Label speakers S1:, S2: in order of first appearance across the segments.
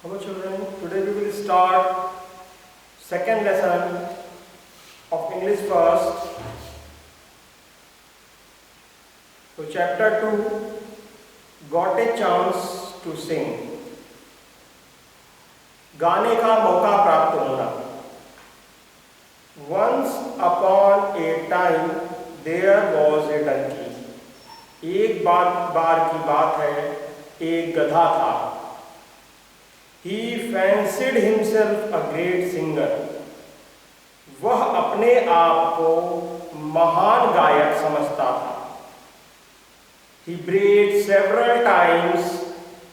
S1: Hello children, today we will start second lesson of English first. So chapter 2, got a chance to sing. गाने का मौका प्राप्त होना. Once upon a time there was a donkey. एक बार की बात है, एक गधा था. He fancied himself a great singer. वह अपने आप को महान गायक समझता था. He brayed several times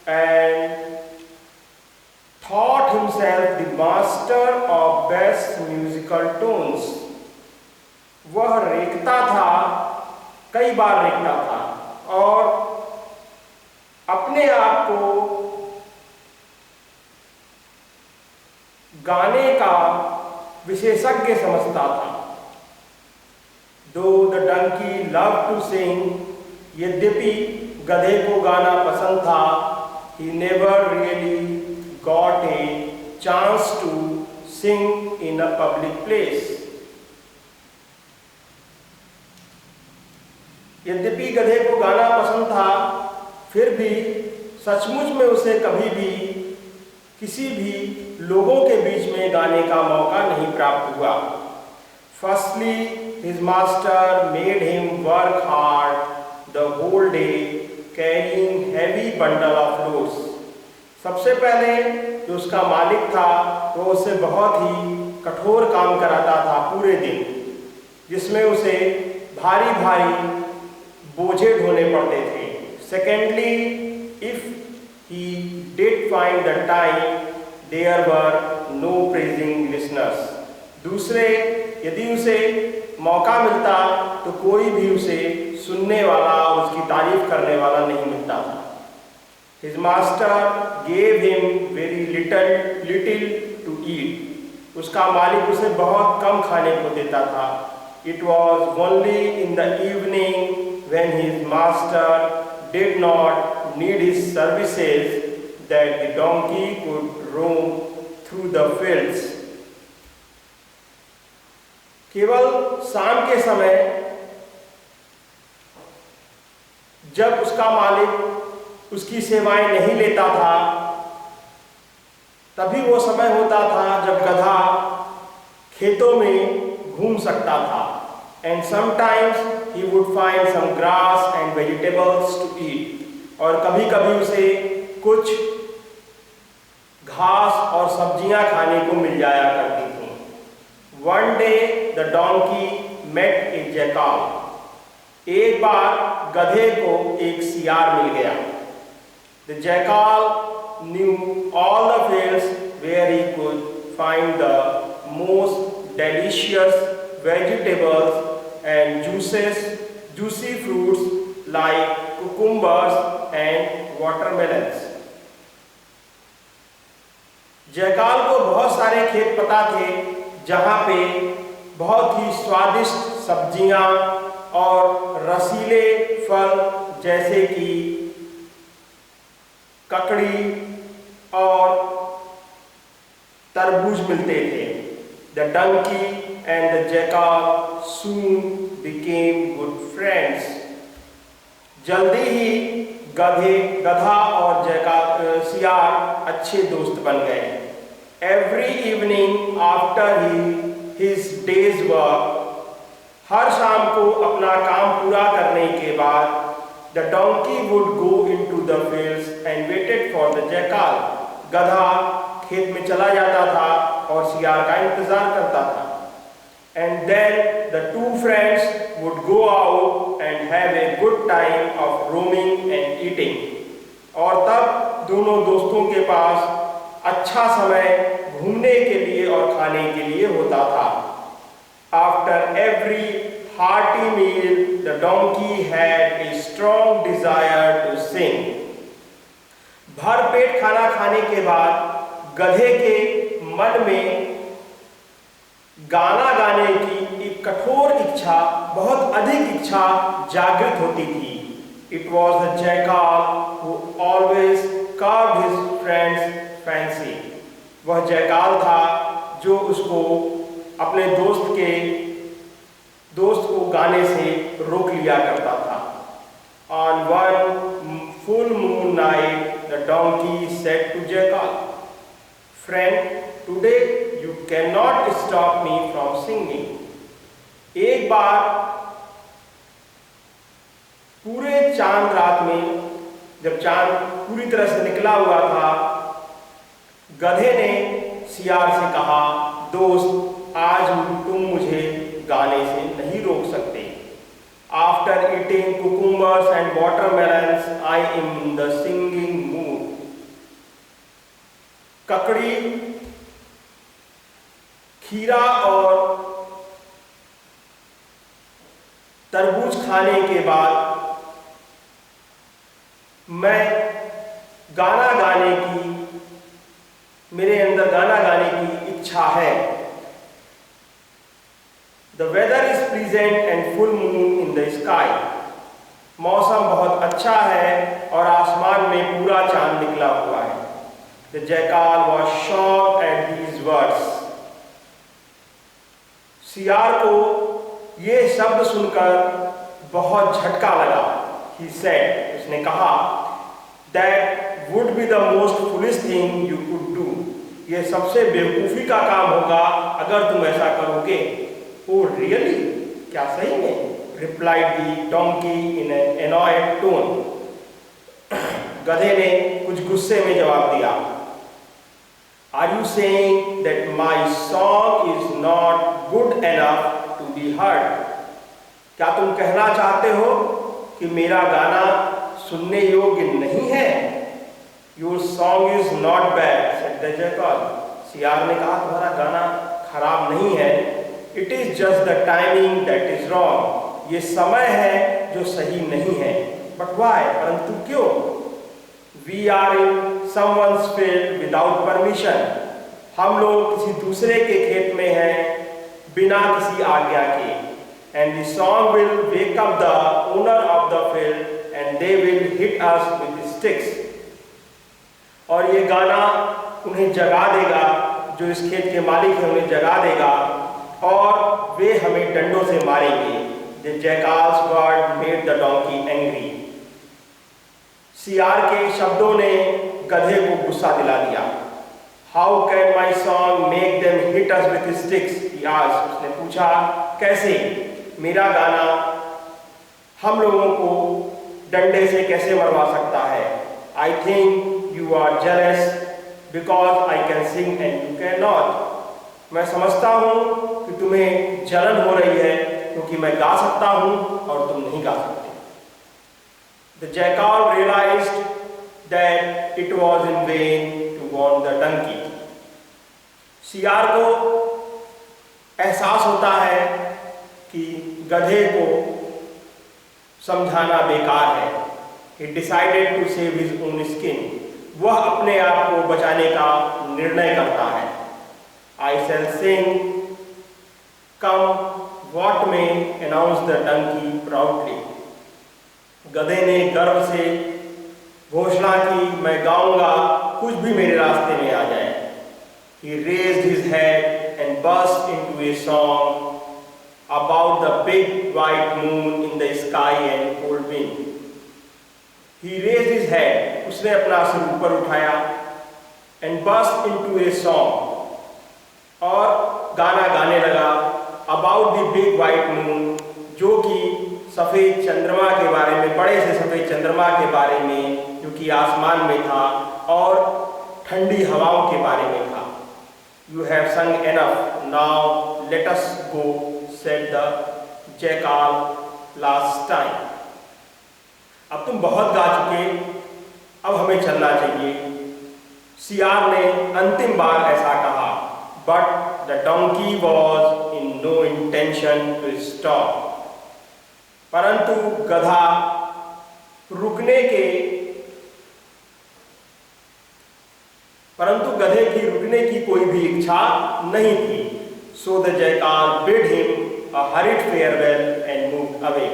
S1: and thought himself the master of best musical tones. वह रेखता था, कई बार रेखता था और अपने आप को गाने का विशेषज्ञ समझता था. Though the donkey loved to sing, यद्यपि गधे को गाना पसंद था, he never really got a chance to sing in a public place. यद्यपि गधे को गाना पसंद था, फिर भी सचमुच में उसे कभी भी किसी भी लोगों के बीच में गाने का मौका नहीं प्राप्त हुआ. Firstly, his master made him work hard the whole day, carrying heavy bundle of loads. सबसे पहले जो उसका मालिक था, वो उसे बहुत ही कठोर काम कराता था पूरे दिन, जिसमें उसे भारी भारी बोझे ढोने पड़ते थे. Secondly, if he did find the time, there were no praising listeners. दूसरे, यदि उसे मौका मिलता तो कोई भी उसे सुनने वाला और उसकी तारीफ करने वाला नहीं मिलता था. His master gave him very little to eat. उसका मालिक उसे बहुत कम खाने को देता था. It was only in the evening when his master did not need his services that the donkey could roam through the fields. केवल शाम के समय जब उसका मालिक उसकी सेवाएं नहीं लेता था, तभी वो समय होता था जब गधा खेतों में घूम सकता था. And sometimes he would find some grass and vegetables to eat. और कभी कभी उसे कुछ घास और सब्जियां खाने को मिल जाया करती थी. One day the donkey met a jackal. एक बार गधे को एक सियार मिल गया. The jackal knew all the fields where he could find the most delicious vegetables and juicy fruits like cucumbers and watermelons. जयकाल को बहुत सारे खेत पता थे जहाँ पे बहुत ही स्वादिष्ट सब्जियाँ और रसीले फल जैसे कि ककड़ी और तरबूज मिलते थे. The donkey and the jackal soon became good friends. जल्दी ही गधा और सियार अच्छे दोस्त बन गए. Every evening after his day's work, हर शाम को अपना काम पूरा करने के बाद, the donkey would go into the fields and waited for the jackal. गधा खेत में चला जाता था और सियार का इंतजार करता था. And then the two friends would go out and have a good time of roaming and eating. और तब दोनों दोस्तों के पास अच्छा समय घूमने के लिए और खाने के लिए होता था. After every hearty meal, the donkey had a strong desire to sing. भरपेट खाना खाने के बाद गधे के मन में गाना गाने की एक कठोर इच्छा, बहुत अधिक इच्छा जागृत होती थी. It was the jackal who always carved his friend's fancy. वह जयकाल था जो उसको अपने दोस्त को गाने से रोक लिया करता था। On one full moon night, the donkey said to Jackal, "Friend, today you cannot stop me from singing." एक बार पूरे चांद रात में, जब चांद पूरी तरह से निकला हुआ था, गधे ने सियार से कहा, दोस्त, आज तुम मुझे गाने से नहीं रोक सकते। After eating cucumbers and watermelons, I am in the singing mood. ककड़ी, खीरा और तरबूज खाने के बाद मेरे अंदर गाना गाने की इच्छा है। The weather is pleasant and full moon in the sky. मौसम बहुत अच्छा है और आसमान में पूरा चांद निकला हुआ है। The jackal was shocked at these words. सियार को ये शब्द सुनकर बहुत झटका लगा। He said, उसने कहा, That would be the most foolish thing you could do. ये सबसे बेवकूफ़ी का काम होगा अगर तुम ऐसा करोगे। Oh really? क्या सही में? Replied the donkey in an annoyed tone. गधे ने कुछ गुस्से में जवाब दिया। Are you saying that my song is not good enough to be heard? क्या तुम कहना चाहते हो कि मेरा गाना सुनने योग्य नहीं है? Your song is not bad, said the jackal. सियार ने कहा, तुम्हारा गाना खराब नहीं है। It is just the timing that is wrong. ये समय है जो सही नहीं है। But why? परंतु क्यों? We are in someone's field without permission. हम लोग किसी दूसरे के खेत में हैं बिना किसी आज्ञा के। And the song will wake up the owner of the field and they will hit us with sticks. और ये गाना उन्हें जगा देगा, जो इस खेत के मालिक हैं उन्हें जगा देगा और वे हमें डंडों से मारेंगे। The jackal's word made the donkey angry. सियार के शब्दों ने गधे को गुस्सा दिला दिया। How can my song make them hit us with sticks? he asked. उसने पूछा, कैसे मेरा गाना हम लोगों को डंडे से कैसे मरवा सकता है? I think you are jealous because I can sing and you cannot. मैं समझता हूँ कि तुम्हें जलन हो रही है क्योंकि मैं गा सकता हूँ और तुम नहीं गा सकते। The jackal realized that it was in vain to warn the donkey. सियार को एहसास होता है कि गधे को समझाना बेकार है। He decided to save his own skin. वह अपने आप को बचाने का निर्णय करता है। I shall sing, come what may, announced the donkey proudly. गधे ने गर्व से घोषणा की, मैं गाऊंगा कुछ भी मेरे रास्ते में आ जाए। He raised his head and burst into a song about the big white moon in the sky and cold wind. He raised his head, उसने अपना सिर ऊपर उठाया, and burst into a song, और गाना गाने लगा about the big white moon, जो कि सफ़ेद चंद्रमा के बारे में, बड़े से सफ़ेद चंद्रमा के बारे में जो कि आसमान में था और ठंडी हवाओं के बारे में था। You have sung enough, now let us go, said the jackal last time. अब तुम बहुत गा चुके, अब हमें चलना चाहिए। सियार ने अंतिम बार ऐसा कहा, but the donkey was in no intention to stop. परंतु गधा गधे की रुकने की कोई भी इच्छा नहीं थी। So the jackal bid him a hurried farewell and moved away.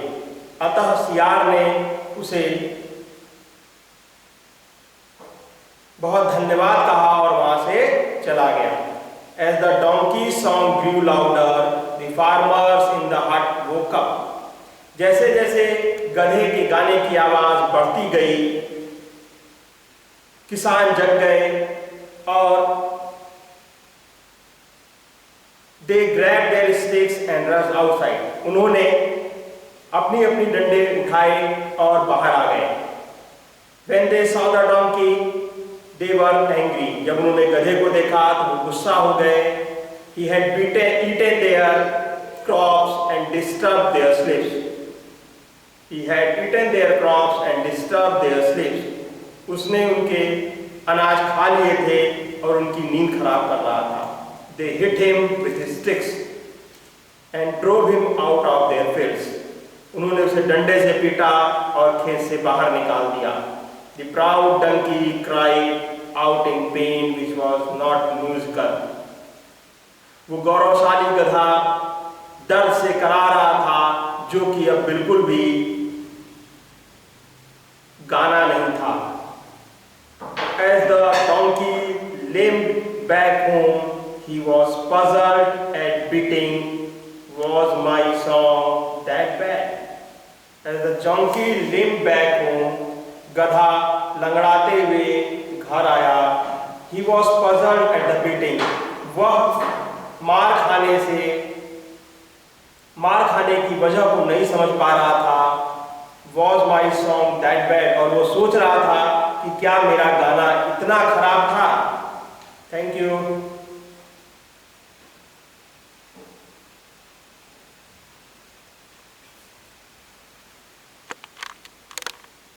S1: अतः सियार ने उसे बहुत धन्यवाद कहा और वहां से चला गया। As the donkey's song grew louder, the farmers in the hut woke up. जैसे जैसे गधे के गाने की आवाज बढ़ती गई, किसान जग गए और they grabbed their sticks and rushed outside. उन्होंने अपनी अपनी डंडे उठाए और बाहर आ गए। When they saw the donkey, they were angry. जब उन्होंने गधे को देखा तो वो गुस्सा हो गए। He had eaten their crops and disturbed their sleeps. He had eaten their crops and disturbed their sleeps. उसने उनके अनाज खा लिए थे और उनकी नींद खराब कर रहा था। They hit him with his sticks and drove him out of their fields. उन्होंने उसे डंडे से पीटा और खेत से बाहर निकाल दिया। The proud donkey cried out in pain, which was not musical. वो गौरवशाली गधा दर्द से करा रहा था, जो कि अब बिल्कुल भी गाना नहीं था। As the donkey limped back home, he was puzzled at beating. Was my song that bad? As the donkey limped back home, गधा लंगड़ाते हुए घर आया। He was puzzled at the beating. वह मार खाने की वजह को नहीं समझ पा रहा था। Was my song that bad? और वो सोच रहा था कि क्या मेरा गाना इतना खराब था। Thank you.